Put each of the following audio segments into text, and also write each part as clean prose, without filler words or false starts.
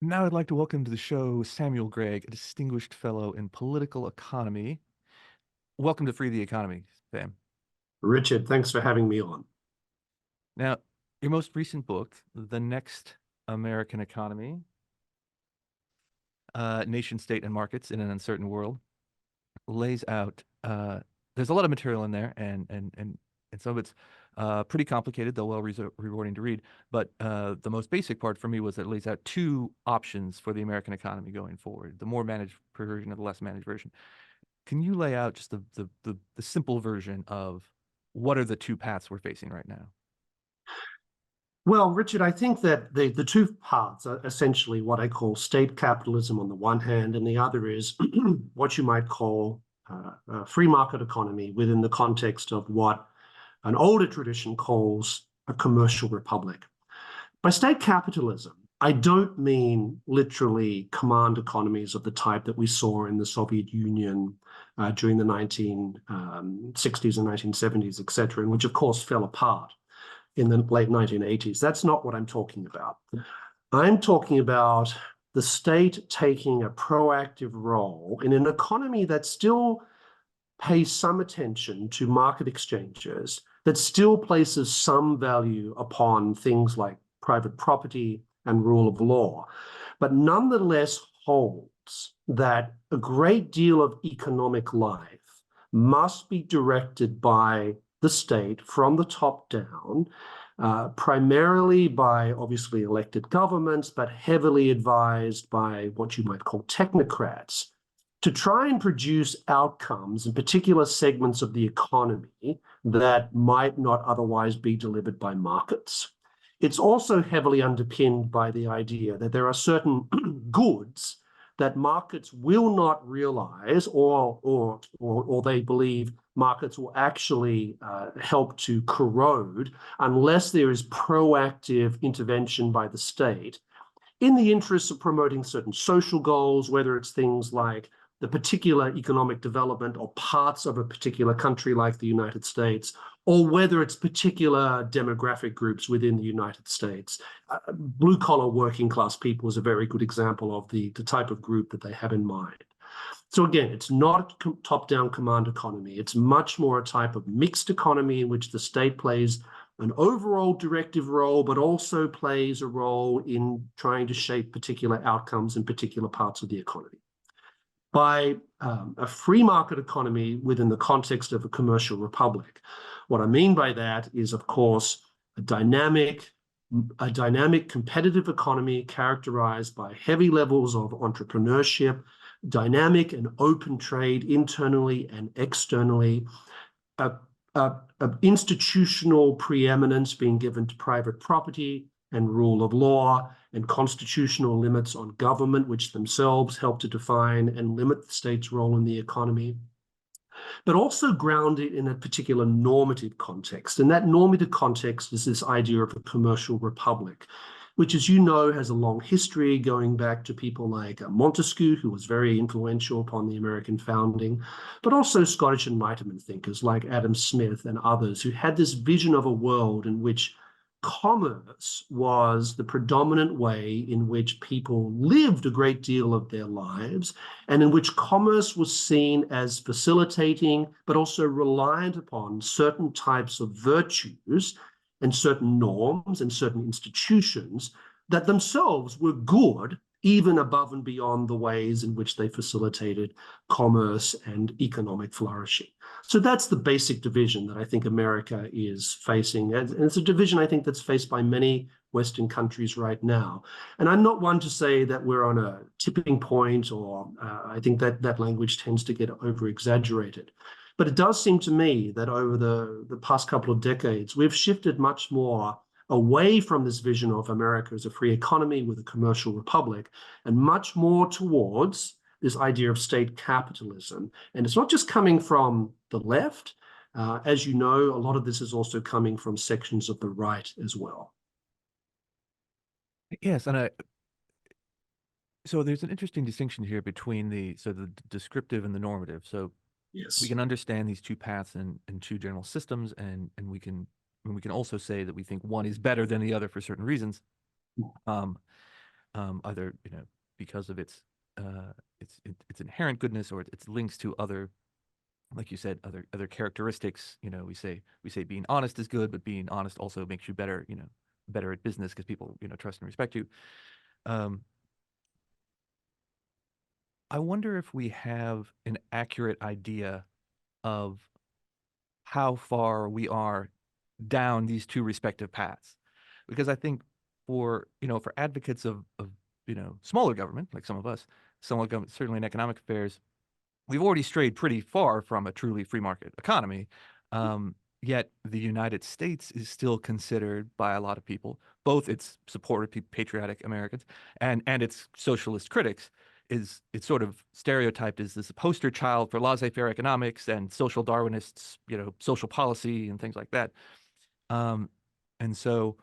Now I'd like to welcome to the show Samuel Gregg, a distinguished fellow in political economy. Welcome to Free the Economy, Sam. Richard, thanks for having me on. Now, your most recent book, The Next American Economy, Nation, State, and Markets in an Uncertain World, lays out, there's a lot of material in there, and some of it's pretty complicated, though rewarding to read. But the most basic part for me was that it lays out two options for the American economy going forward, the more managed version or the less managed version. Can you lay out just the simple version of what are the two paths we're facing right now? Well, Richard, I think that the two paths are essentially what I call state capitalism on the one hand, and the other is what you might call a free market economy within the context of what an older tradition calls a commercial republic. By state capitalism, I don't mean literally command economies of the type that we saw in the Soviet Union during the 1960s and 1970s, et cetera, and which, of course, fell apart in the late 1980s. That's not what I'm talking about. I'm talking about the state taking a proactive role in an economy that still pays some attention to market exchanges, that still places some value upon things like private property and rule of law, but nonetheless holds that a great deal of economic life must be directed by the state from the top down, primarily by obviously elected governments, but heavily advised by what you might call technocrats, to try and produce outcomes in particular segments of the economy that might not otherwise be delivered by markets. It's also heavily underpinned by the idea that there are certain goods that markets will not realize, or they believe markets will actually help to corrode unless there is proactive intervention by the state in the interests of promoting certain social goals, whether it's things like the particular economic development or parts of a particular country like the United States, or whether it's particular demographic groups within the United States. Blue-collar working class people is a very good example of the type of group that they have in mind. So again, it's not a top-down command economy. It's much more a type of mixed economy in which the state plays an overall directive role, but also plays a role in trying to shape particular outcomes in particular parts of the economy. By a free market economy within the context of a commercial republic, what I mean by that is, of course, a dynamic competitive economy characterized by heavy levels of entrepreneurship, dynamic and open trade internally and externally, institutional preeminence being given to private property and rule of law, and constitutional limits on government, which themselves help to define and limit the state's role in the economy, but also grounded in a particular normative context. And that normative context is this idea of a commercial republic, which, as you know, has a long history going back to people like Montesquieu, who was very influential upon the American founding, but also Scottish Enlightenment thinkers like Adam Smith and others who had this vision of a world in which commerce was the predominant way in which people lived a great deal of their lives, and in which commerce was seen as facilitating, but also reliant upon certain types of virtues and certain norms and certain institutions that themselves were good, even above and beyond the ways in which they facilitated commerce and economic flourishing. So that's the basic division that I think America is facing. And it's a division I think that's faced by many Western countries right now. And I'm not one to say that we're on a tipping point, or I think that language tends to get over-exaggerated. But it does seem to me that over the past couple of decades, we've shifted much more away from this vision of America as a free economy with a commercial republic, and much more towards this idea of state capitalism. And it's not just coming from the left. As you know, a lot of this is also coming from sections of the right as well. Yes, and so there's an interesting distinction here between the descriptive and the normative. So Yes. we can understand these two paths and two general systems, and we can also say that we think one is better than the other for certain reasons. either because of its inherent goodness or its links to other, like you said, other characteristics. We say being honest is good, but being honest also makes you better, better at business because people trust and respect you. Um, I wonder if we have an accurate idea of how far we are down these two respective paths. Because I think for advocates of smaller government, like some of us, smaller government, certainly in economic affairs, we've already strayed pretty far from a truly free market economy. Yet the United States is still considered by a lot of people, both its supported patriotic Americans and its socialist critics, is it's sort of stereotyped as this poster child for laissez-faire economics and social Darwinists, social policy and things like that. Um, and so,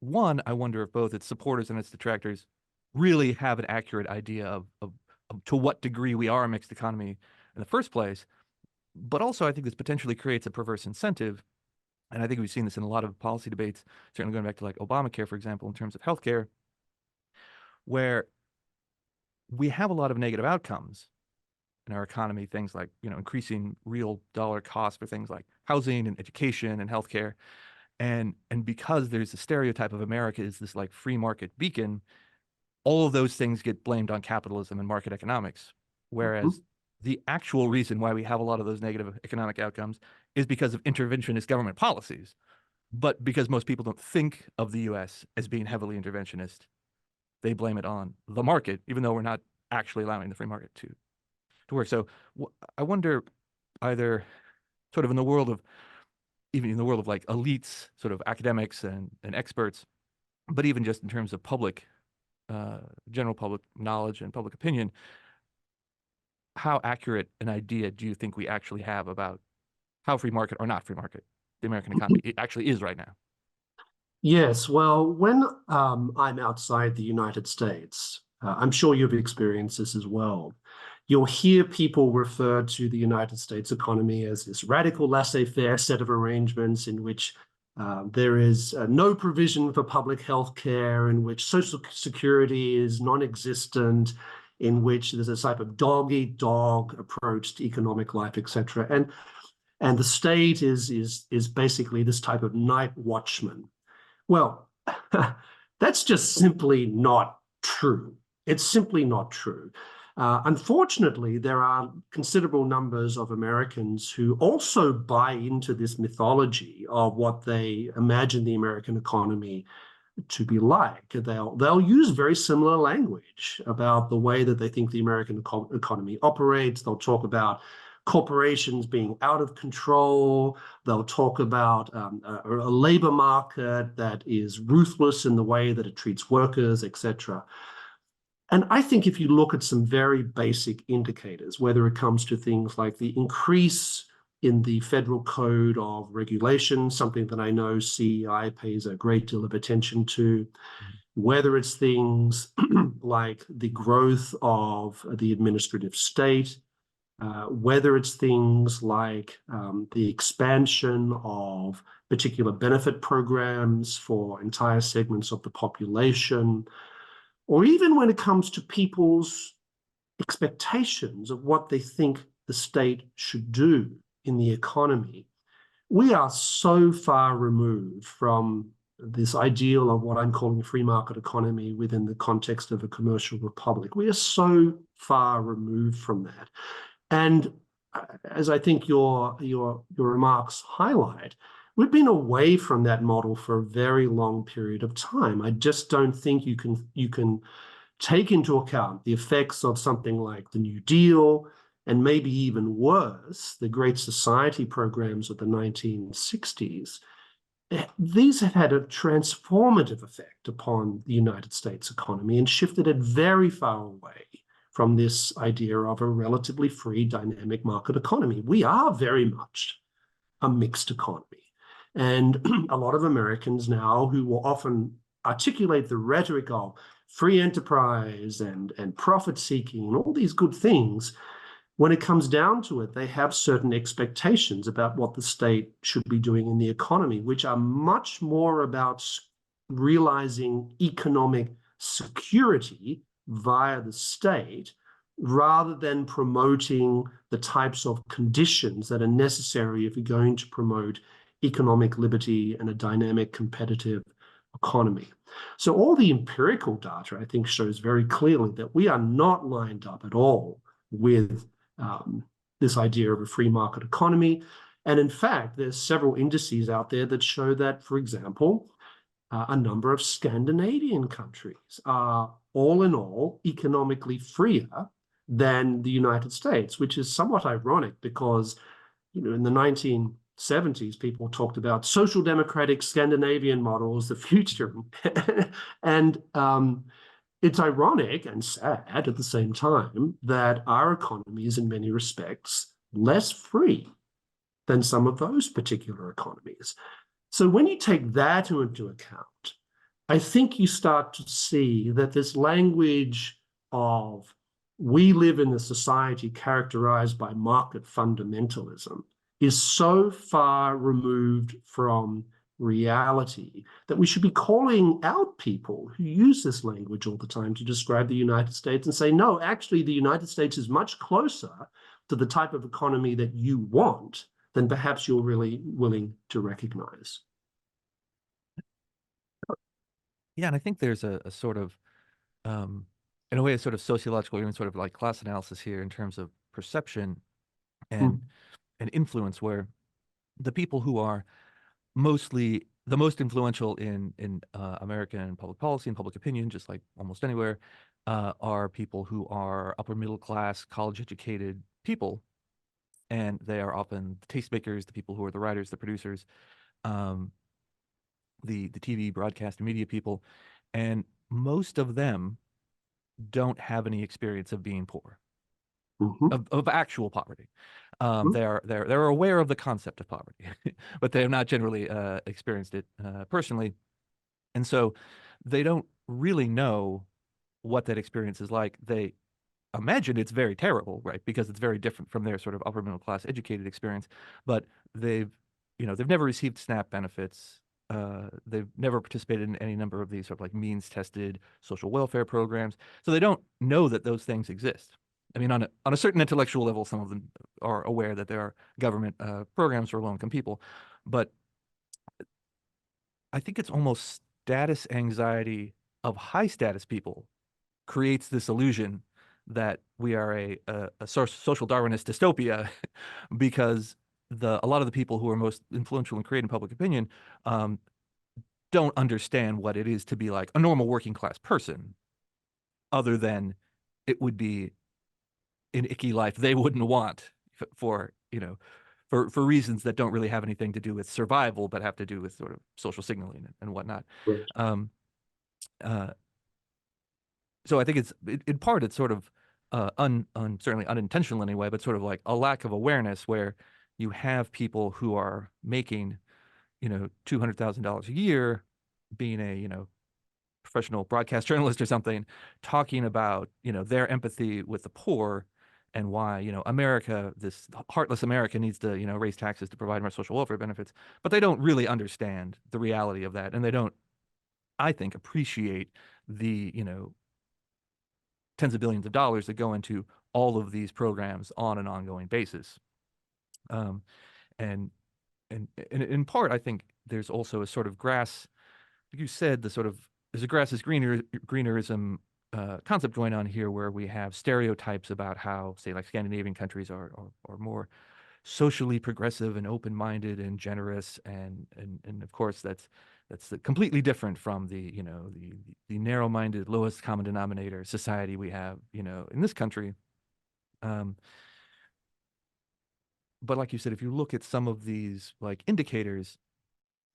one, I wonder if both its supporters and its detractors really have an accurate idea of to what degree we are a mixed economy in the first place. But also, I think this potentially creates a perverse incentive. And I think we've seen this in a lot of policy debates, certainly going back to like Obamacare, for example, in terms of healthcare, where we have a lot of negative outcomes in our economy, things like, increasing real dollar costs for things like housing and education and healthcare. And because there's a stereotype of America as this like free market beacon, all of those things get blamed on capitalism and market economics. Whereas the actual reason why we have a lot of those negative economic outcomes is because of interventionist government policies. But because most people don't think of the US as being heavily interventionist, they blame it on the market, even though we're not actually allowing the free market to work. So I wonder, either sort of in the world of, even in the world of like elites, sort of academics and experts, but even just in terms of general public knowledge and public opinion, how accurate an idea do you think we actually have about how free market or not free market the American economy it actually is right now? Yes, well, when I'm outside the United States, I'm sure you've experienced this as well. You'll hear people refer to the United States economy as this radical laissez-faire set of arrangements in which there is no provision for public health care, in which social security is non-existent, in which there's a type of dog-eat-dog approach to economic life, etc. And the state is basically this type of night watchman. Well, that's just simply not true. It's simply not true. Unfortunately, there are considerable numbers of Americans who also buy into this mythology of what they imagine the American economy to be like. They'll use very similar language about the way that they think the American economy operates. They'll talk about corporations being out of control. They'll talk about a labor market that is ruthless in the way that it treats workers, etc. And I think if you look at some very basic indicators, whether it comes to things like the increase in the federal code of regulation, something that I know CEI pays a great deal of attention to, whether it's things like the growth of the administrative state, whether it's things like the expansion of particular benefit programs for entire segments of the population, or even when it comes to people's expectations of what they think the state should do in the economy. We are so far removed from this ideal of what I'm calling a free market economy within the context of a commercial republic. We are so far removed from that. And as I think your remarks highlight, we've been away from that model for a very long period of time. I just don't think you can take into account the effects of something like the New Deal, and maybe even worse, the Great Society programs of the 1960s. These have had a transformative effect upon the United States economy and shifted it very far away from this idea of a relatively free, dynamic market economy. We are very much a mixed economy. And a lot of Americans now who will often articulate the rhetoric of free enterprise and profit-seeking and all these good things, when it comes down to it, they have certain expectations about what the state should be doing in the economy, which are much more about realizing economic security via the state rather than promoting the types of conditions that are necessary if you're going to promote economic liberty and a dynamic, competitive economy. So all the empirical data, I think, shows very clearly that we are not lined up at all with this idea of a free market economy. And in fact, there's several indices out there that show that, for example, a number of Scandinavian countries are all in all economically freer than the United States, which is somewhat ironic because, in the 1970s, people talked about social democratic Scandinavian models, the future. And it's ironic and sad at the same time that our economy is in many respects less free than some of those particular economies. So when you take that into account, I think you start to see that this language of we live in a society characterized by market fundamentalism is so far removed from reality that we should be calling out people who use this language all the time to describe the United States and say, no, actually, the United States is much closer to the type of economy that you want than perhaps you're really willing to recognize. Yeah, and I think there's a sort of, in a way, a sort of sociological, even sort of like class analysis here in terms of perception and and influence, where the people who are mostly the most influential in American public policy and public opinion, just like almost anywhere, are people who are upper middle class, college educated people, and they are often the tastemakers, the people who are the writers, the producers, um, the TV broadcast and media people, and most of them don't have any experience of being poor, of actual poverty. They're aware of the concept of poverty, but they have not generally experienced it personally, and so they don't really know what that experience is like. They imagine it's very terrible, right? Because it's very different from their sort of upper middle class educated experience. But they've never received SNAP benefits. They've never participated in any number of these sort of like means tested social welfare programs. So they don't know that those things exist. I mean, on a certain intellectual level, some of them are aware that there are government programs for low-income people, but I think it's almost status anxiety of high status people creates this illusion that we are a social Darwinist dystopia because a lot of the people who are most influential in creating public opinion don't understand what it is to be like a normal working class person, other than it would be an icky life they wouldn't want for for reasons that don't really have anything to do with survival, but have to do with sort of social signaling and whatnot. Right. Um, uh, so I think in part it's sort of certainly unintentional anyway, but sort of like a lack of awareness where you have people who are making $200,000 a year, being a professional broadcast journalist or something, talking about their empathy with the poor and why America, this heartless America, needs to raise taxes to provide more social welfare benefits, but they don't really understand the reality of that, and they don't, I think, appreciate the tens of billions of dollars that go into all of these programs on an ongoing basis. Um, and in part, I think there's also a sort of grass, like you said, there's a grass is greenerism concept going on here, where we have stereotypes about how, say, like Scandinavian countries are more socially progressive and open-minded and generous, and of course that's completely different from the narrow-minded, lowest common denominator society we have in this country. But like you said, if you look at some of these like indicators,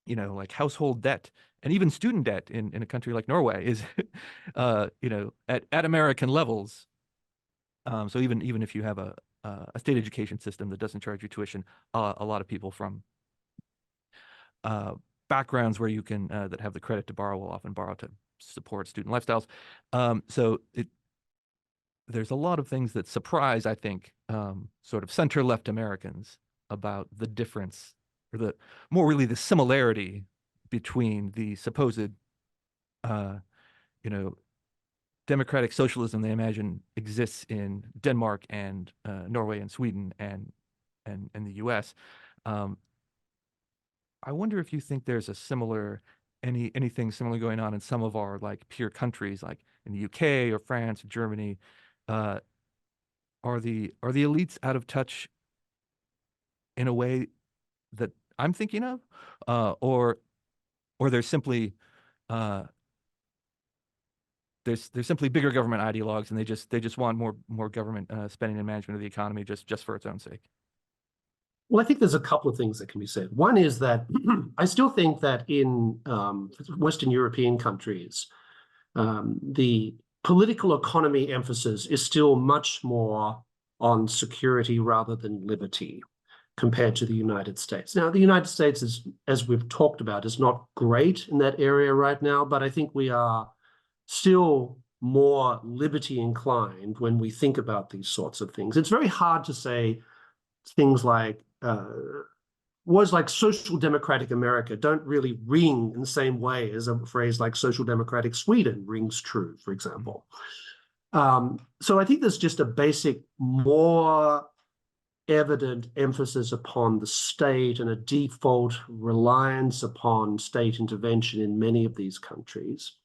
like household debt and even student debt in a country like Norway is at American levels. So even if you have a state education system that doesn't charge you tuition, a lot of people from backgrounds where you can that have the credit to borrow will often borrow to support student lifestyles. So there's a lot of things that surprise, I think, sort of center-left Americans about the difference, or more really the similarity between the supposed, democratic socialism they imagine exists in Denmark and Norway and Sweden and the U.S. Um, I wonder if you think there's a similar anything similar going on in some of our like peer countries, like in the UK or France or Germany. Uh, are the elites out of touch in a way that I'm thinking of, or there's simply uh, there's simply bigger government ideologues, and they just want more government spending and management of the economy just for its own sake. Well, I think there's a couple of things that can be said. One is that I still think that in Western European countries, the political economy emphasis is still much more on security rather than liberty compared to the United States. Now, the United States is, as we've talked about, is not great in that area right now, but I think we are still more liberty inclined when we think about these sorts of things. It's very hard to say things like words like social democratic America don't really ring in the same way as a phrase like social democratic Sweden rings true, for example. So I think there's just a basic, more evident emphasis upon the state and a default reliance upon state intervention in many of these countries,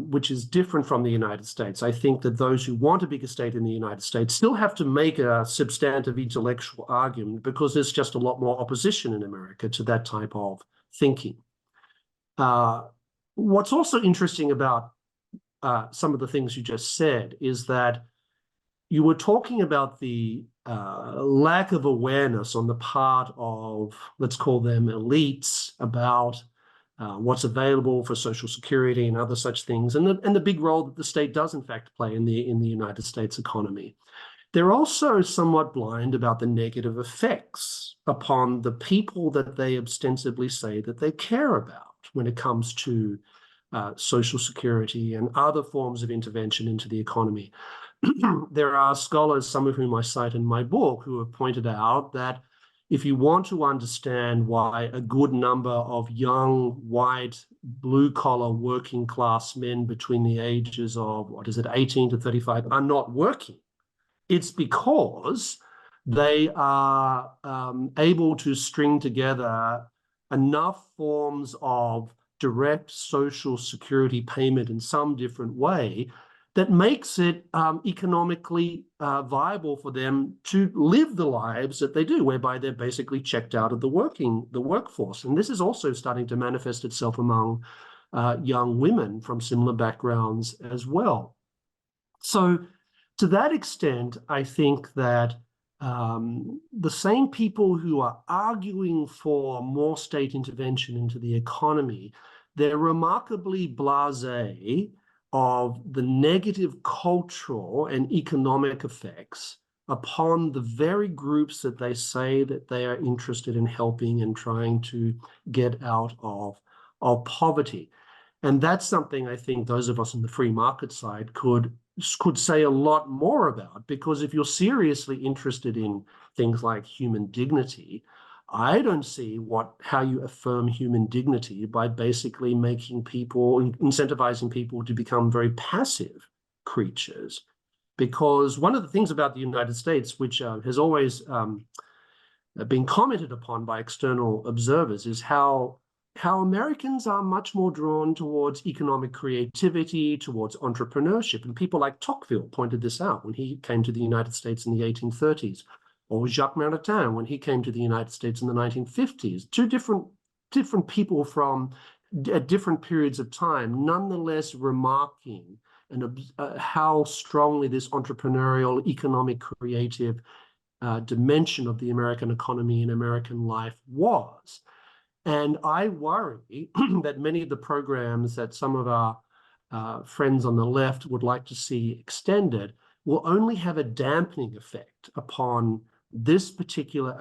which is different from the United States. I think that those who want a bigger state in the United States still have to make a substantive intellectual argument because there's just a lot more opposition in America to that type of thinking. What's also interesting about some of the things you just said is that you were talking about the lack of awareness on the part of, let's call them elites, about what's available for Social Security and other such things, and the big role that the state does in fact play in the United States economy. They're also somewhat blind about the negative effects upon the people that they ostensibly say that they care about when it comes to Social Security and other forms of intervention into the economy. There are scholars, some of whom I cite in my book, who have pointed out that if you want to understand why a good number of young, white, blue-collar working class men between the ages of, 18 to 35 are not working, it's because they are able to string together enough forms of direct Social Security payment in some different way that makes it economically viable for them to live the lives that they do, whereby they're basically checked out of the workforce. And this is also starting to manifest itself among young women from similar backgrounds as well. So to that extent, I think that the same people who are arguing for more state intervention into the economy, they're remarkably blasé of the negative cultural and economic effects upon the very groups that they say that they are interested in helping and trying to get out of poverty. And that's something I think those of us on the free market side could say a lot more about, because if you're seriously interested in things like human dignity, I don't see how you affirm human dignity by basically making people, incentivizing people to become very passive creatures. Because one of the things about the United States, which has always been commented upon by external observers, is how Americans are much more drawn towards economic creativity, towards entrepreneurship. And people like Tocqueville pointed this out when he came to the United States in the 1830s. Or Jacques Maritain when he came to the United States in the 1950s. Two different people from at different periods of time, nonetheless remarking how strongly this entrepreneurial, economic, creative dimension of the American economy and American life was. And I worry that many of the programs that some of our friends on the left would like to see extended will only have a dampening effect upon this particular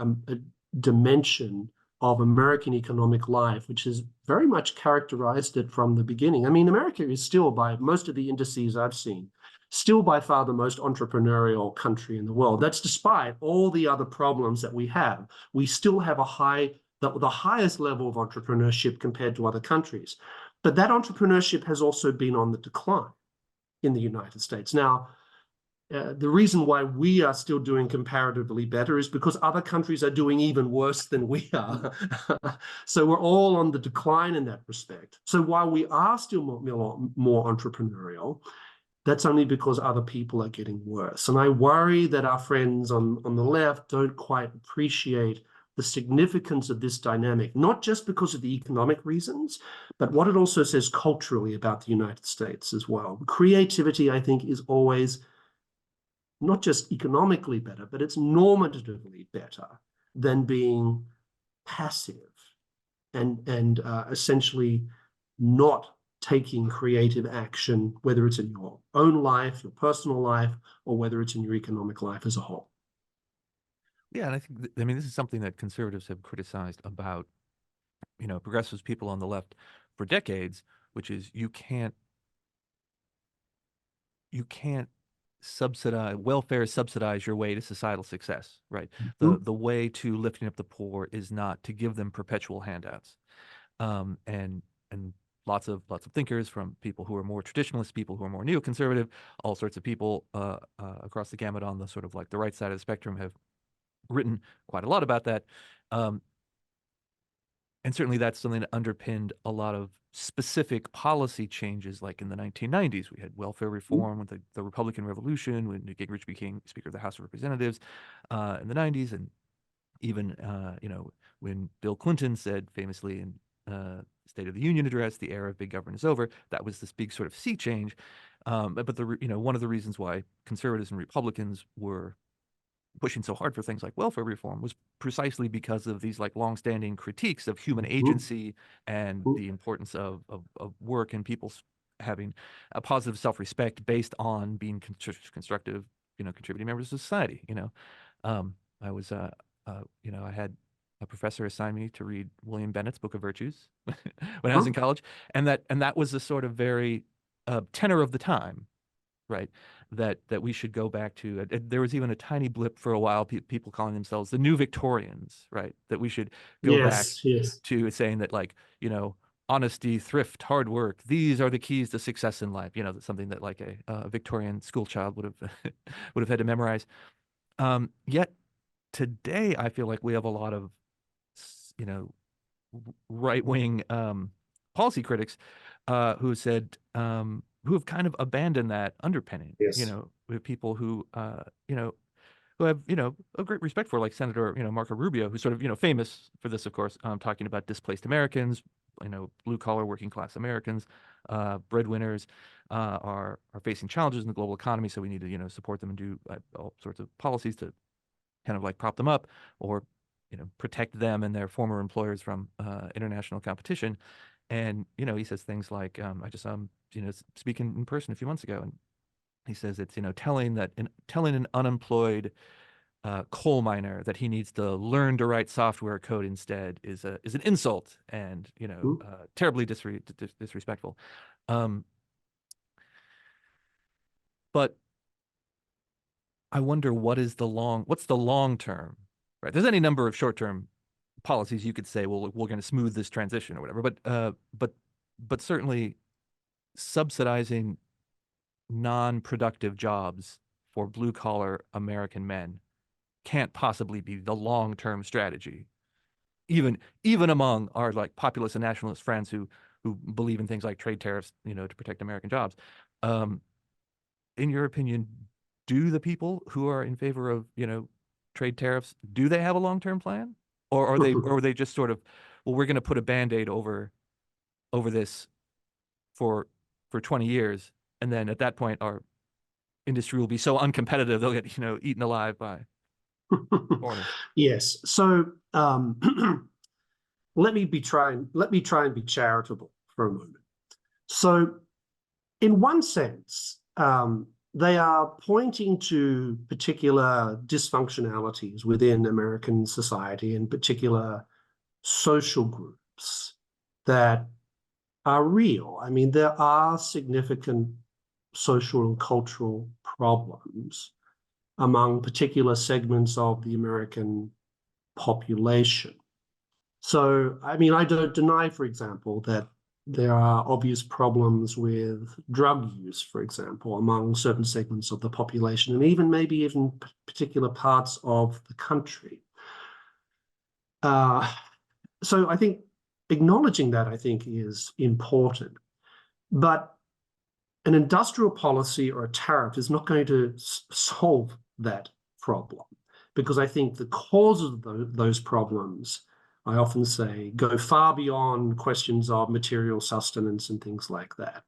dimension of American economic life, which has very much characterized it from the beginning. I mean, America is still, by most of the indices I've seen, still by far the most entrepreneurial country in the world. That's despite all the other problems that we have. We still have the highest level of entrepreneurship compared to other countries. But that entrepreneurship has also been on the decline. in the United States. Now, the reason why we are still doing comparatively better is because other countries are doing even worse than we are. So we're all on the decline in that respect. So while we are still more entrepreneurial, that's only because other people are getting worse. And I worry that our friends on the left don't quite appreciate the significance of this dynamic, not just because of the economic reasons, but what it also says culturally about the United States as well. Creativity, I think, is always not just economically better, but it's normatively better than being passive and essentially not taking creative action, whether it's in your own life, your personal life, or whether it's in your economic life as a whole. Yeah, and I think, I mean, this is something that conservatives have criticized about, progressives, people on the left for decades, which is you can't subsidize your way to societal success, right? The way to lifting up the poor is not to give them perpetual handouts. And lots of thinkers, from people who are more traditionalist, people who are more neoconservative, all sorts of people across the gamut on the sort of like the right side of the spectrum have written quite a lot about that. And certainly that's something that underpinned a lot of specific policy changes, like in the 1990s. We had welfare reform with the Republican Revolution, when Newt Gingrich became Speaker of the House of Representatives in the 90s. And even, when Bill Clinton said famously in State of the Union address, the era of big government is over, that was this big sort of sea change. But one of the reasons why conservatives and Republicans were pushing so hard for things like welfare reform was precisely because of these like longstanding critiques of human agency and the importance of work and people having a positive self-respect based on being constructive, contributing members of society. I was, I had a professor assign me to read William Bennett's Book of Virtues when I was in college, and that was a sort of very tenor of the time, right? That we should go back to. There was even a tiny blip for a while, people calling themselves the New Victorians, right? That we should go back to saying that, like, honesty, thrift, hard work, these are the keys to success in life. Something that like a Victorian school child would have would have had to memorize. Yet today, I feel like we have a lot of right-wing policy critics who said who have kind of abandoned that underpinning. We have people who who have a great respect for, like Senator Marco Rubio, who's sort of famous for this, of course, talking about displaced Americans, blue collar working class Americans, breadwinners are facing challenges in the global economy, so we need to support them and do all sorts of policies to kind of like prop them up, or protect them and their former employers from international competition. And he says things like, I just saw him speaking in person a few months ago, and he says it's telling an unemployed coal miner that he needs to learn to write software code instead is an insult, and terribly disrespectful. But I wonder what's the long term, right? There's any number of short term policies you could say, well, we're going to smooth this transition or whatever, but certainly subsidizing non-productive jobs for blue collar American men can't possibly be the long term strategy, even among our like populist and nationalist friends who believe in things like trade tariffs, to protect American jobs. In your opinion, do the people who are in favor of trade tariffs, do they have a long term plan? Or are they just sort of, well, we're going to put a Band-Aid over this for 20 years, and then at that point our industry will be so uncompetitive they'll get eaten alive by foreigners. Yes. So let me try and be charitable for a moment. So in one sense, they are pointing to particular dysfunctionalities within American society and particular social groups that are real. I mean, there are significant social and cultural problems among particular segments of the American population. So, I mean, I don't deny, for example, that There are obvious problems with drug use, for example, among certain segments of the population, and maybe even particular parts of the country. So I think acknowledging that, I think, is important. But an industrial policy or a tariff is not going to solve that problem, because I think the causes of those problems, I often say, go far beyond questions of material sustenance and things like that.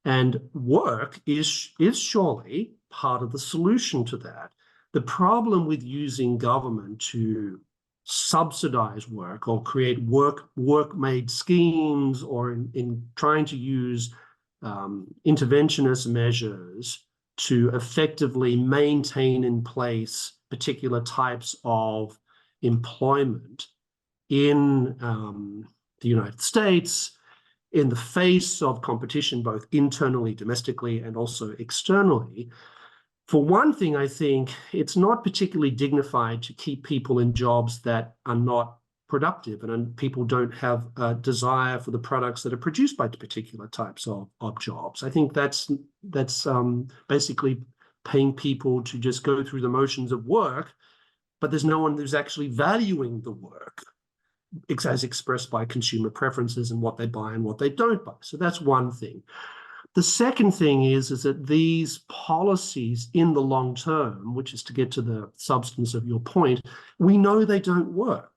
And work is surely part of the solution to that. The problem with using government to subsidize work or create work-made schemes, or in trying to use interventionist measures to effectively maintain in place particular types of employment in the United States, in the face of competition, both internally, domestically, and also externally. For one thing, I think it's not particularly dignified to keep people in jobs that are not productive, and people don't have a desire for the products that are produced by particular types of jobs. I think that's basically paying people to just go through the motions of work, but there's no one who's actually valuing the work as expressed by consumer preferences and what they buy and what they don't buy. So that's one thing. The second thing is that these policies in the long term, which is to get to the substance of your point, we know they don't work.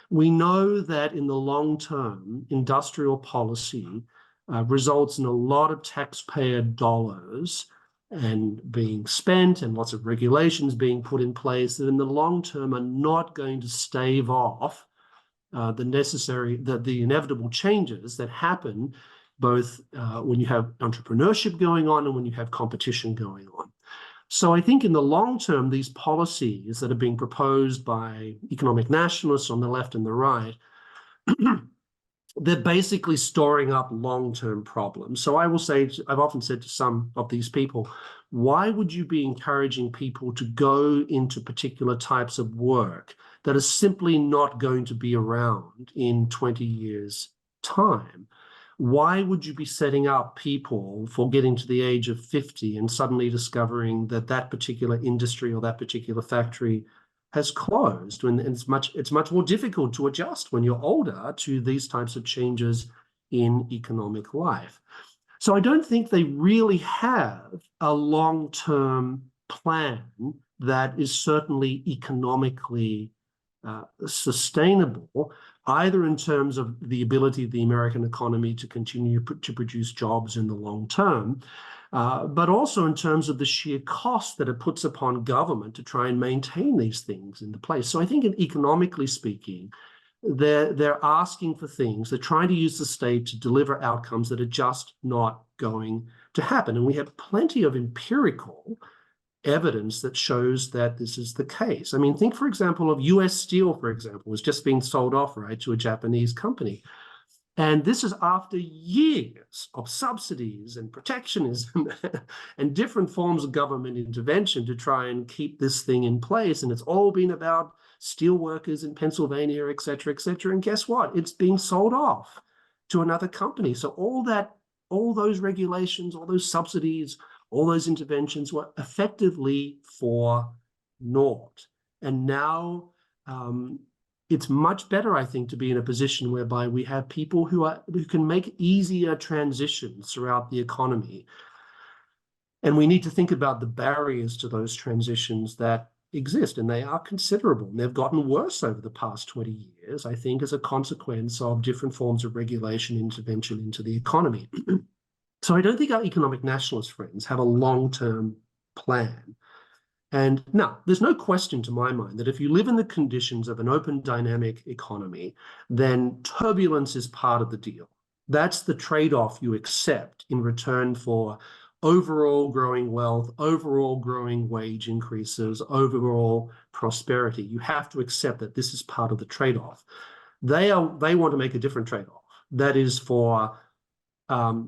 We know that in the long term, industrial policy results in a lot of taxpayer dollars and being spent, and lots of regulations being put in place that in the long term are not going to stave off the inevitable changes that happen both when you have entrepreneurship going on and when you have competition going on. So I think in the long term, these policies that are being proposed by economic nationalists on the left and the right, they're basically storing up long-term problems. So I will say, I've often said to some of these people, why would you be encouraging people to go into particular types of work that are simply not going to be around in 20 years' time? Why would you be setting up people for getting to the age of 50 and suddenly discovering that that particular industry or that particular factory has closed? And it's much more difficult to adjust when you're older to these types of changes in economic life. So I don't think they really have a long-term plan that is certainly economically sustainable, either in terms of the ability of the American economy to continue to produce jobs in the long term, but also in terms of the sheer cost that it puts upon government to try and maintain these things into place. So I think economically speaking, they're asking for things. They're trying to use the state to deliver outcomes that are just not going to happen. And we have plenty of empirical evidence that shows that this is the case. I mean, think, for example, of US Steel, for example, was just being sold off, right, to a Japanese company. And this is after years of subsidies and protectionism and different forms of government intervention to try and keep this thing in place. And it's all been about steel workers in Pennsylvania, et cetera, et cetera. And guess what? It's being sold off to another company. So all those regulations, all those subsidies, all those interventions were effectively for naught. And now it's much better, I think, to be in a position whereby we have people who can make easier transitions throughout the economy. And we need to think about the barriers to those transitions that exist, and they are considerable. And they've gotten worse over the past 20 years, I think, as a consequence of different forms of regulation, intervention into the economy. So I don't think our economic nationalist friends have a long-term plan. And now, there's no question to my mind that if you live in the conditions of an open, dynamic economy, then turbulence is part of the deal. That's the trade-off you accept in return for overall growing wealth, overall growing wage increases, overall prosperity. You have to accept that this is part of the trade-off. They want to make a different trade-off. That is for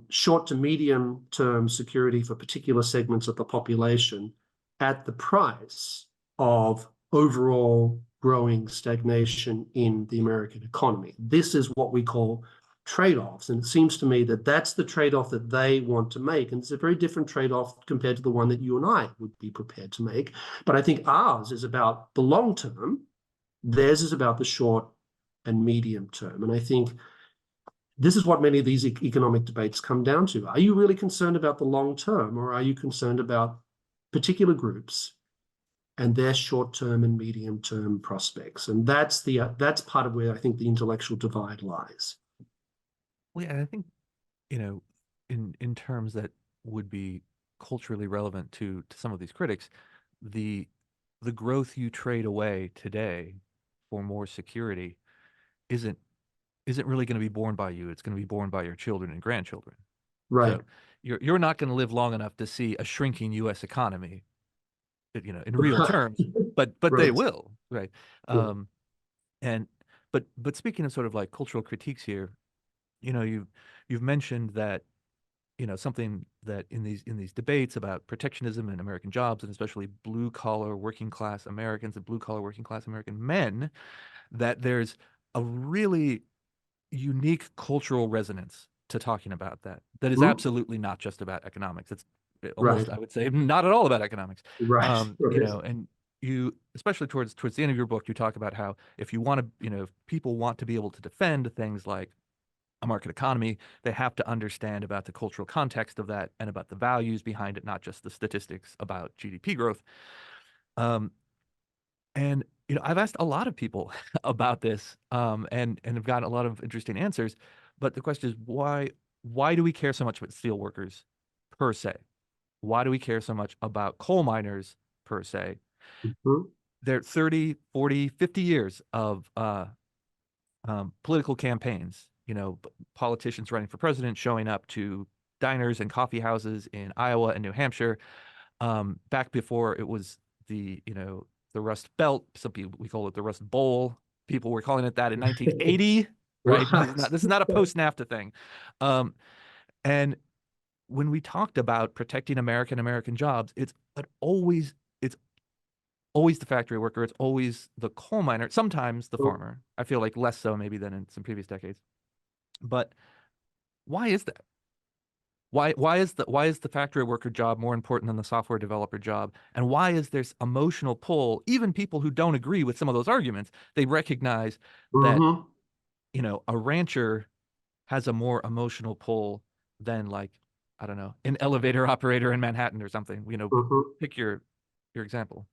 short to medium term security for particular segments of the population at the price of overall growing stagnation in the American economy. This is what we call trade-offs. And it seems to me that that's the trade-off that they want to make. And it's a very different trade-off compared to the one that you and I would be prepared to make. But I think ours is about the long term. Theirs is about the short and medium term. And I think this is what many of these economic debates come down to. Are you really concerned about the long term, or are you concerned about particular groups and their short-term and medium-term prospects? And that's part of where I think the intellectual divide lies. Well, yeah, and I think, in terms that would be culturally relevant to some of these critics, the growth you trade away today for more security isn't really going to be borne by you. It's going to be borne by your children and grandchildren. Right. So you're not going to live long enough to see a shrinking U.S. economy, in real terms, but Right. they will, right? Yeah. And but speaking of sort of like cultural critiques here, you've mentioned that, something that in these debates about protectionism and American jobs, and especially blue collar working class Americans and blue collar working class American men, that there's a really unique cultural resonance to talking about that is absolutely not just about economics. It's almost, Right. I would say, not at all about economics. Right. And you, especially towards the end of your book, you talk about how if you want to, if people want to be able to defend things like a market economy, they have to understand about the cultural context of that and about the values behind it, not just the statistics about GDP growth. And I've asked a lot of people about this, and have gotten a lot of interesting answers. But the question is, why do we care so much about steel workers per se? Why do we care so much about coal miners per se? Mhm. There are 30, 40, 50 years of political campaigns, politicians running for president showing up to diners and coffee houses in Iowa and New Hampshire, back before it was the Rust Belt. Some people, we call it the Rust Bowl. People were calling it that in 1980, right? Right. This is not a post-NAFTA thing. And when we talked about protecting American jobs, it's always the factory worker. It's always the coal miner, sometimes the farmer. I feel like less so maybe than in some previous decades. But why is that? Why is the factory worker job more important than the software developer job? And why is there emotional pull? Even people who don't agree with some of those arguments, they recognize that, Mhm. a rancher has a more emotional pull than, like, I don't know, an elevator operator in Manhattan or something. Mhm. Pick your example.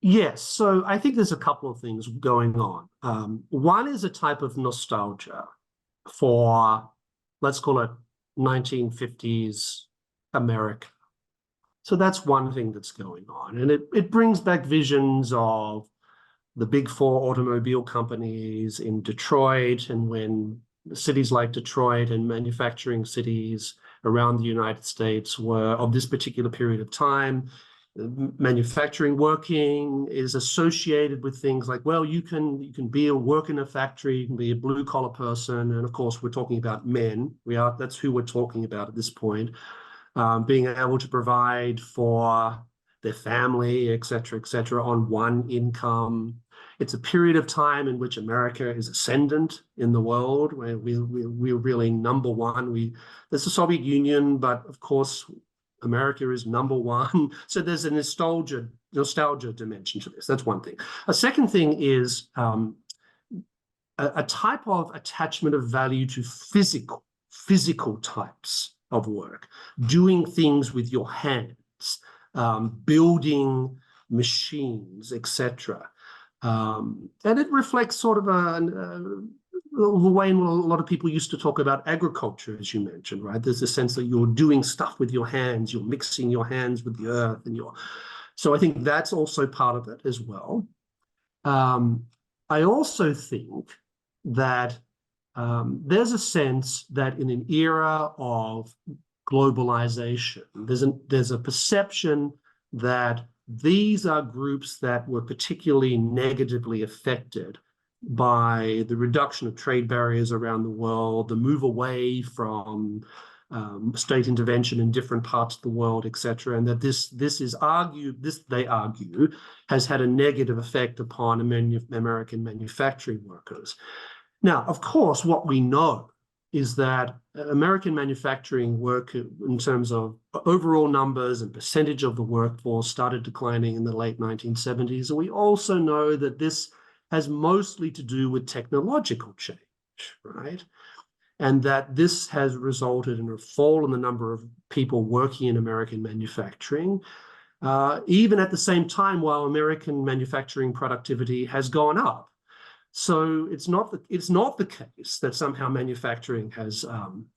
Yes, so I think there's a couple of things going on. One is a type of nostalgia for, let's call it 1950s America. So that's one thing that's going on. And it brings back visions of the big four automobile companies in Detroit, and when cities like Detroit and manufacturing cities around the United States were of this particular period of time. Manufacturing working is associated with things like, well, you can work in a factory, you can be a blue collar person, and of course we're talking about men. That's who we're talking about at this point. Being able to provide for their family, et cetera, on one income. It's a period of time in which America is ascendant in the world, where we're really number one. There's the Soviet Union, but of course, America is number one. So there's a nostalgia dimension to this. That's one thing. A second thing is a type of attachment of value to physical types of work, doing things with your hands, building machines, etc. And it reflects sort of the way in a lot of people used to talk about agriculture, as you mentioned, right? There's a sense that you're doing stuff with your hands, you're mixing your hands with the earth, so I think that's also part of it as well. I also think that there's a sense that in an era of globalization, there's a perception that these are groups that were particularly negatively affected by the reduction of trade barriers around the world, the move away from state intervention in different parts of the world, etc., and that this they argue has had a negative effect upon American manufacturing workers. Now, of course, what we know is that American manufacturing work in terms of overall numbers and percentage of the workforce started declining in the late 1970s. And we also know that this has mostly to do with technological change, right? And that this has resulted in a fall in the number of people working in American manufacturing, even at the same time while American manufacturing productivity has gone up. So it's not the case that somehow manufacturing has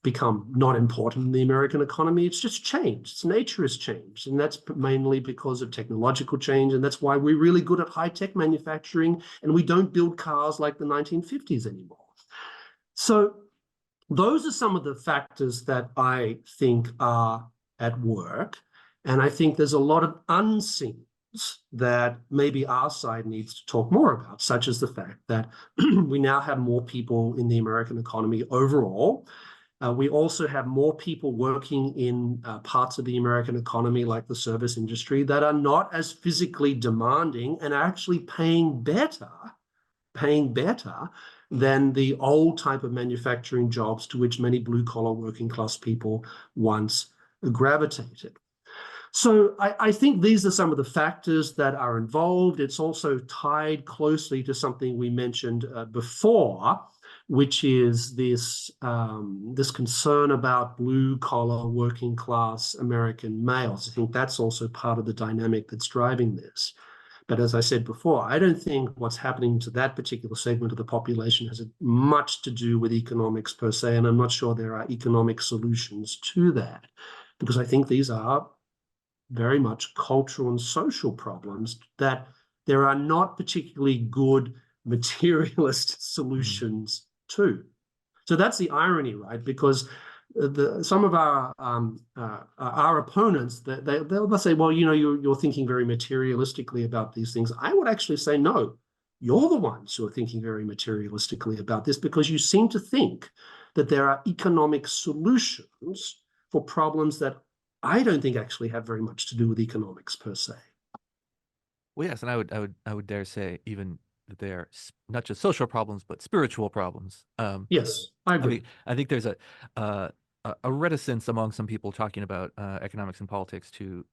become not important in the American economy. It's just changed. Its nature has changed, and that's mainly because of technological change. And that's why we're really good at high-tech manufacturing, and we don't build cars like the 1950s anymore. So those are some of the factors that I think are at work. And I think there's a lot of unseen that maybe our side needs to talk more about, such as the fact that we now have more people in the American economy overall. We also have more people working in parts of the American economy, like the service industry, that are not as physically demanding and are actually paying better than the old type of manufacturing jobs to which many blue-collar working class people once gravitated. So I think these are some of the factors that are involved. It's also tied closely to something we mentioned before, which is this concern about blue-collar working class American males. I think that's also part of the dynamic that's driving this. But as I said before, I don't think what's happening to that particular segment of the population has much to do with economics per se, and I'm not sure there are economic solutions to that, because I think these are very much cultural and social problems that there are not particularly good materialist solutions to. So that's the irony, right? Because some of our opponents, they'll say, well, you know, you're thinking very materialistically about these things. I would actually say, no, you're the ones who are thinking very materialistically about this, because you seem to think that there are economic solutions for problems that I don't think actually have very much to do with economics per se. Well, yes, and I would dare say even that they are not just social problems, but spiritual problems. Yes, I agree. I think there's uh, a reticence among some people talking about economics and politics to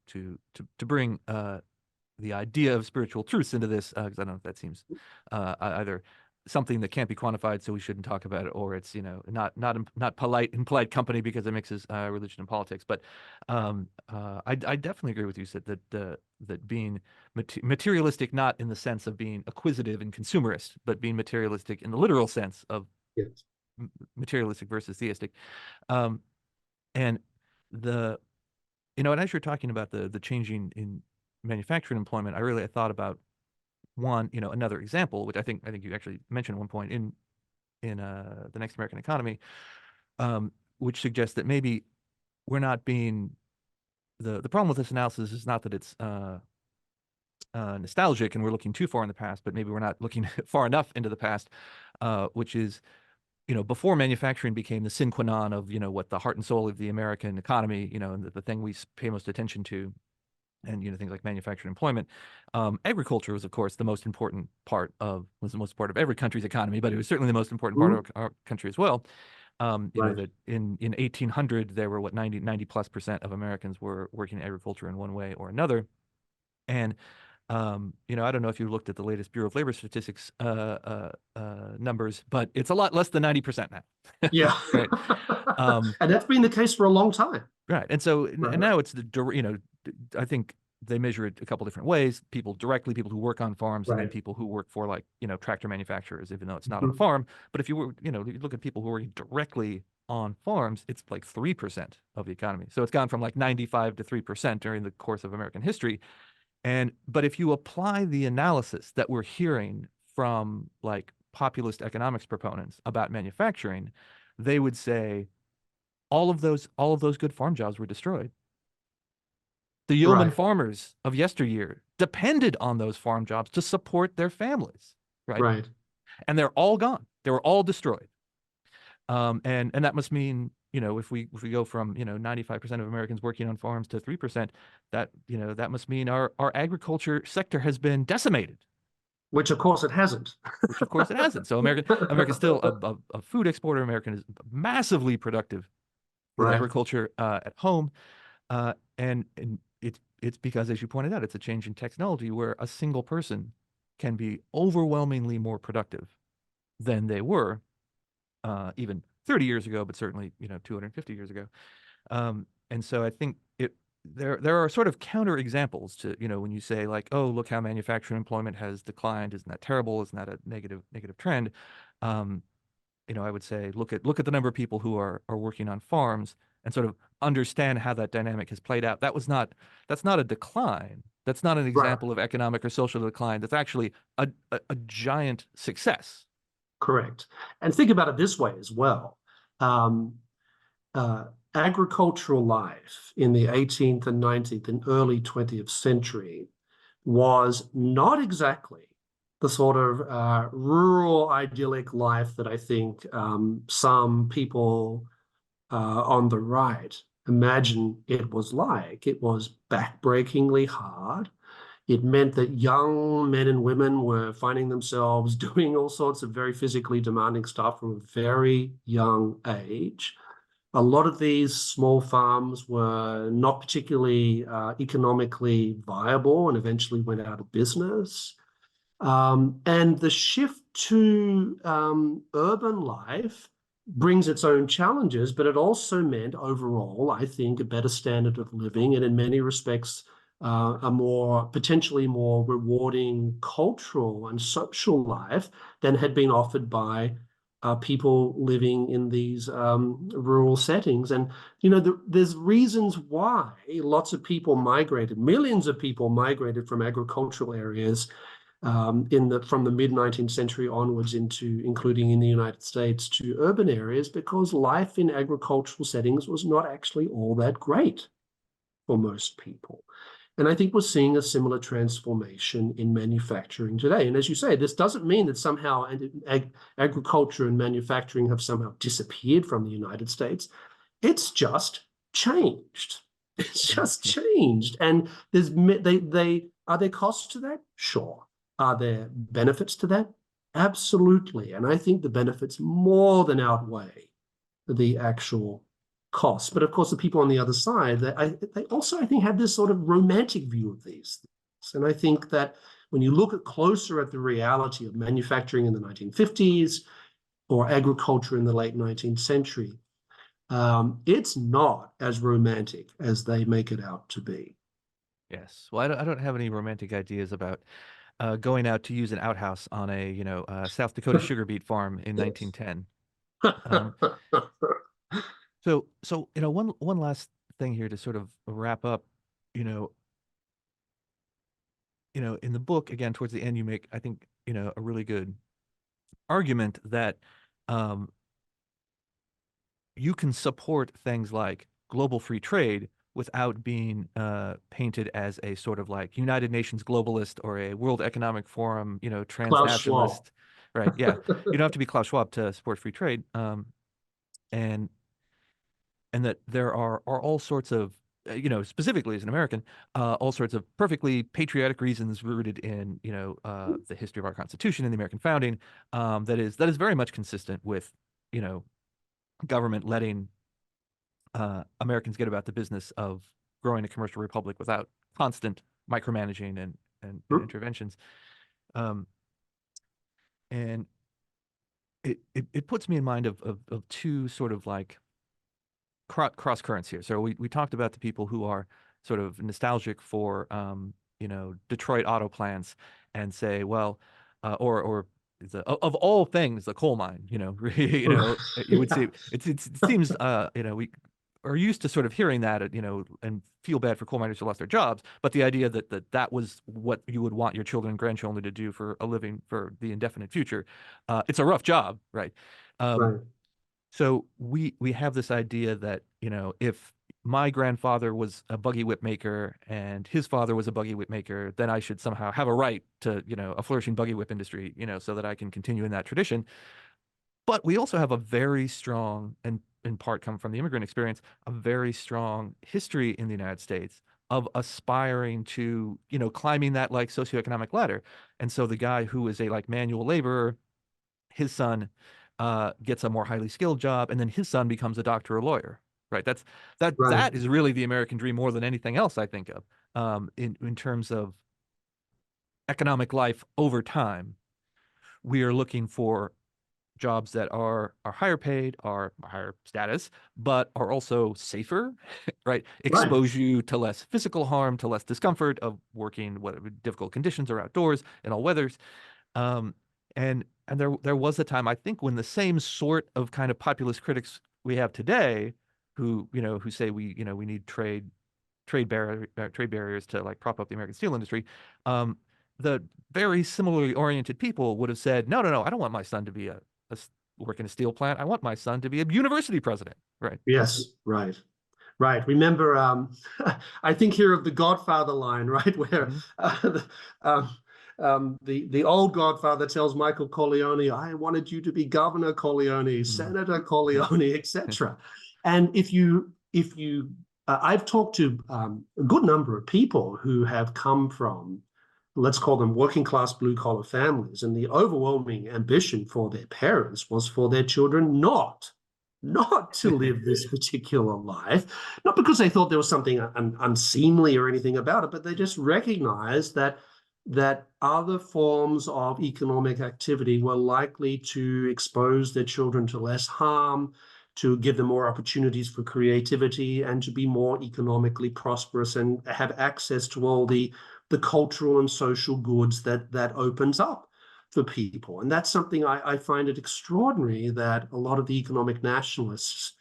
bring the idea of spiritual truths into this, because I don't know if that seems either something that can't be quantified, so we shouldn't talk about it, or it's, you know, not polite in polite company because it mixes religion and politics. But I definitely agree with you, Sid, that being materialistic, not in the sense of being acquisitive and consumerist, but being materialistic in the literal sense of Yes. materialistic versus theistic. Um, and the and as you're talking about the changing in manufacturing employment, I thought about one, another example, which I think you actually mentioned at one point in the Next American Economy, which suggests that maybe we're not being the problem with this analysis is not that it's nostalgic and we're looking too far in the past, but maybe we're not looking far enough into the past, which is, before manufacturing became the sine qua non of, what the heart and soul of the American economy, and the thing we pay most attention to, and things like manufacturing employment. Agriculture was, of course, the most important part of every country's economy, but it was certainly the most important part of our country as well. Right. That in 1800 there were 90+% of Americans were working in agriculture in one way or another, and I don't know if you looked at the latest Bureau of Labor Statistics numbers, but it's a lot less than 90% now. Yeah. Right. And that's been the case for a long time. Right. And so Right. and now it's I think they measure it a couple different ways. People who work on farms, and then Right. people who work for, like, tractor manufacturers, even though it's not on a Mhm. farm. But if you were, you look at people who are working directly on farms, it's like 3% of the economy. So it's gone from like 95 to 3% during the course of American history. But if you apply the analysis that we're hearing from, like, populist economics proponents about manufacturing, they would say all of those good farm jobs were destroyed. The yeoman Right. farmers of yesteryear depended on those farm jobs to support their families, right? Right. And they're all gone. They were all destroyed. And that must mean, if we go from 95% of Americans working on farms to 3%, that must mean our agriculture sector has been decimated. which of course it hasn't. which of course it hasn't. So America's still a food exporter. America is massively productive with Right, agriculture at home, and it's because, as you pointed out, it's a change in technology where a single person can be overwhelmingly more productive than they were even 30 years ago, but certainly 250 years ago. And so I think there are sort of counter examples to, when you say like, oh, look how manufacturing employment has declined. Isn't that terrible? Isn't that a negative trend? Um, I would say look at the number of people who are working on farms and sort of understand how that dynamic has played out. That's not a decline. That's not an right, example of economic or social decline. That's actually a giant success. correct. And think about it this way as well. Um, Agricultural life in the 18th and 19th and early 20th century was not exactly the sort of rural idyllic life that I think some people on the right imagine it was like. It was backbreakingly hard. It meant that young men and women were finding themselves doing all sorts of very physically demanding stuff from a very young age. A lot of these small farms were not particularly economically viable and eventually went out of business. And the shift to urban life brings its own challenges, but it also meant overall, I think, a better standard of living and in many respects, a more potentially more rewarding cultural and social life than had been offered by people living in these rural settings. And, there's reasons why lots of people migrated, millions of people migrated from agricultural areas from the mid 19th century onwards into including in the United States to urban areas because life in agricultural settings was not actually all that great for most people. And I think we're seeing a similar transformation in manufacturing today. And as you say, this doesn't mean that somehow agriculture and manufacturing have somehow disappeared from the United States. It's just changed. It's just changed. And they are there costs to that? Sure. Are there benefits to that? Absolutely. And I think the benefits more than outweigh the actual costs. But of course, the people on the other side, they also, I think, have this sort of romantic view of these things. And I think that when you look closer at the reality of manufacturing in the 1950s or agriculture in the late 19th century, it's not as romantic as they make it out to be. Yes. Well, I don't have any romantic ideas about going out to use an outhouse on a South Dakota sugar beet farm in Yes. 1910. Um, so one last thing here to sort of wrap up. You know, in the book again towards the end, you make I think a really good argument that um, you can support things like global free trade without being painted as a sort of like United Nations globalist or a World Economic Forum, Klaus Schwab. transnationalist, right? Yeah, you don't have to be Klaus Schwab to support free trade, and that there are all sorts of specifically as an American, all sorts of perfectly patriotic reasons rooted in the history of our Constitution and the American founding, that is very much consistent with you know government letting Americans get about the business of growing a commercial republic without constant micromanaging and interventions. Um, and it puts me in mind of two sort of like cross currents here. So we talked about the people who are sort of nostalgic for Detroit auto plants and say, well, or of all things, the coal mine. You would see it seems we are used to sort of hearing that and feel bad for coal miners who lost their jobs, but the idea that was what you would want your children and grandchildren to do for a living for the indefinite future, it's a rough job, right? Um, Right. so we have this idea that, if my grandfather was a buggy whip maker and his father was a buggy whip maker, then I should somehow have a right to, a flourishing buggy whip industry, so that I can continue in that tradition. But we also have a very strong, and in part come from the immigrant experience, a very strong history in the United States of aspiring to, climbing that like socioeconomic ladder. And so the guy who is a like manual laborer, his son gets a more highly skilled job, and then his son becomes a doctor or lawyer. Right. Right. That is really the American dream more than anything else I think of, in terms of economic life over time. We are looking for jobs that are higher paid, are higher status, but are also safer, right? Right. Expose you to less physical harm, to less discomfort of working what difficult conditions or outdoors in all weathers. Um, and there was a time I think when the same sort of kind of populist critics we have today, who say we need trade barriers to like prop up the American steel industry. The very similarly oriented people would have said, no, no, no, I don't want my son to be a work in a steel plant. I want my son to be a university president. Right. Yes. Right. Right. Remember, I think here of the Godfather line, right, where Hmm. the, the old Godfather tells Michael Corleone, "I wanted you to be Governor Corleone, Hmm. Senator Yeah. Corleone, etc." And I've talked to a good number of people who have come from, let's call them working class blue collar families, and the overwhelming ambition for their parents was for their children not to live this particular life, not because they thought there was something unseemly or anything about it, but they just recognized that other forms of economic activity were likely to expose their children to less harm, to give them more opportunities for creativity, and to be more economically prosperous and have access to all the cultural and social goods that opens up for people. And that's something I find it extraordinary that a lot of the economic nationalists,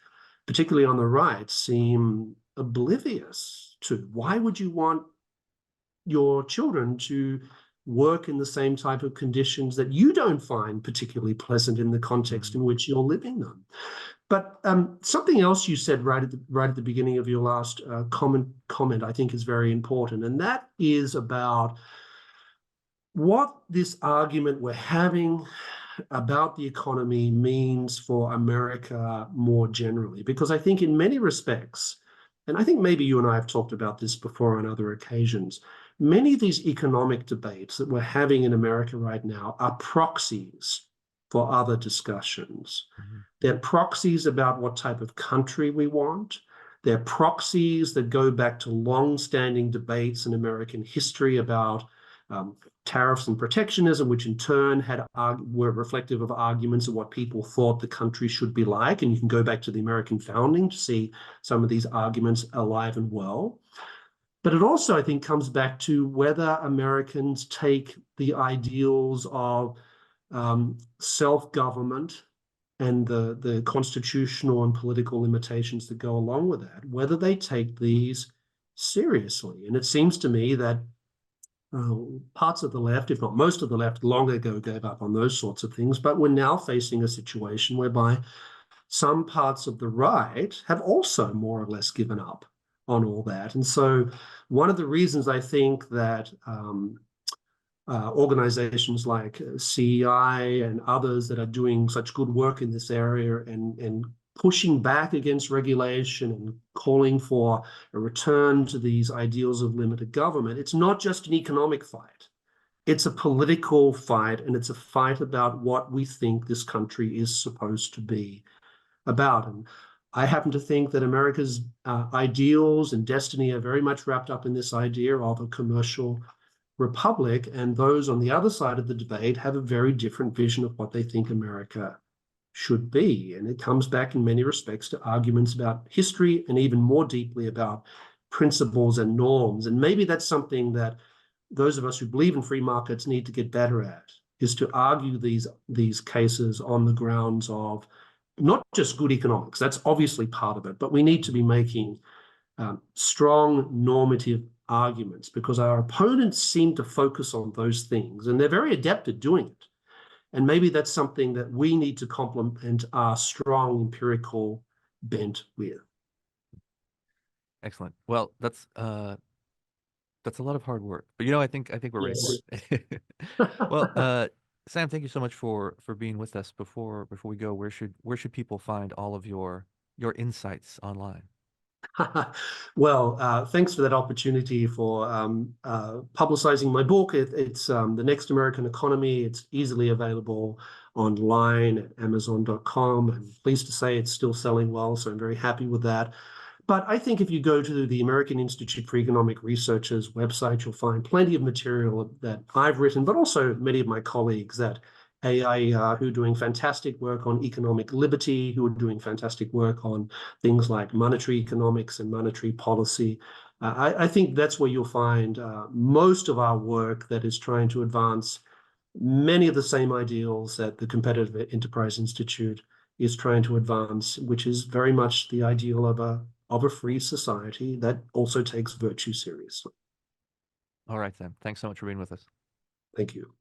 particularly on the right, seem oblivious to. Why would you want your children to work in the same type of conditions that you don't find particularly pleasant in the context Hmm. in which you're living them? But something else you said right at the beginning of your last comment, I think is very important, and that is about what this argument we're having about the economy means for America more generally. Because I think in many respects, and I think maybe you and I have talked about this before on other occasions, many of these economic debates that we're having in America right now are proxies for other discussions. Hmm. They're proxies about what type of country we want. They're proxies that go back to long-standing debates in American history about um, tariffs and protectionism, which in turn were reflective of arguments of what people thought the country should be like. And you can go back to the American founding to see some of these arguments alive and well. But it also, I think, comes back to whether Americans take the ideals of self-government and the constitutional and political limitations that go along with that, whether they take these seriously. And it seems to me that uh, parts of the left, if not most of the left, long ago gave up on those sorts of things. But we're now facing a situation whereby some parts of the right have also more or less given up on all that. And so one of the reasons I think that organizations like CEI and others that are doing such good work in this area and pushing back against regulation and calling for a return to these ideals of limited government, it's not just an economic fight. It's a political fight, and it's a fight about what we think this country is supposed to be about. And I happen to think that America's ideals and destiny are very much wrapped up in this idea of a commercial republic, and those on the other side of the debate have a very different vision of what they think America should be. And it comes back in many respects to arguments about history and even more deeply about principles and norms. And maybe that's something that those of us who believe in free markets need to get better at, is to argue these cases on the grounds of not just good economics. That's obviously part of it, but we need to be making strong normative arguments, because our opponents seem to focus on those things and they're very adept at doing it. And maybe that's something that we need to complement our strong empirical bent with. Excellent. Well, that's a lot of hard work, but I think we're ready for Yes. it. Well, Sam, thank you so much for being with us. Before we go, where should people find all of your insights online? Well, thanks for that opportunity for publicizing my book. It's The Next American Economy. It's easily available online at Amazon.com. I'm pleased to say it's still selling well, so I'm very happy with that. But I think if you go to the American Institute for Economic Research's website, you'll find plenty of material that I've written, but also many of my colleagues that who are doing fantastic work on economic liberty, who are doing fantastic work on things like monetary economics and monetary policy. I think that's where you'll find most of our work that is trying to advance many of the same ideals that the Competitive Enterprise Institute is trying to advance, which is very much the ideal of a free society that also takes virtue seriously. All right, Sam. Thanks so much for being with us. Thank you.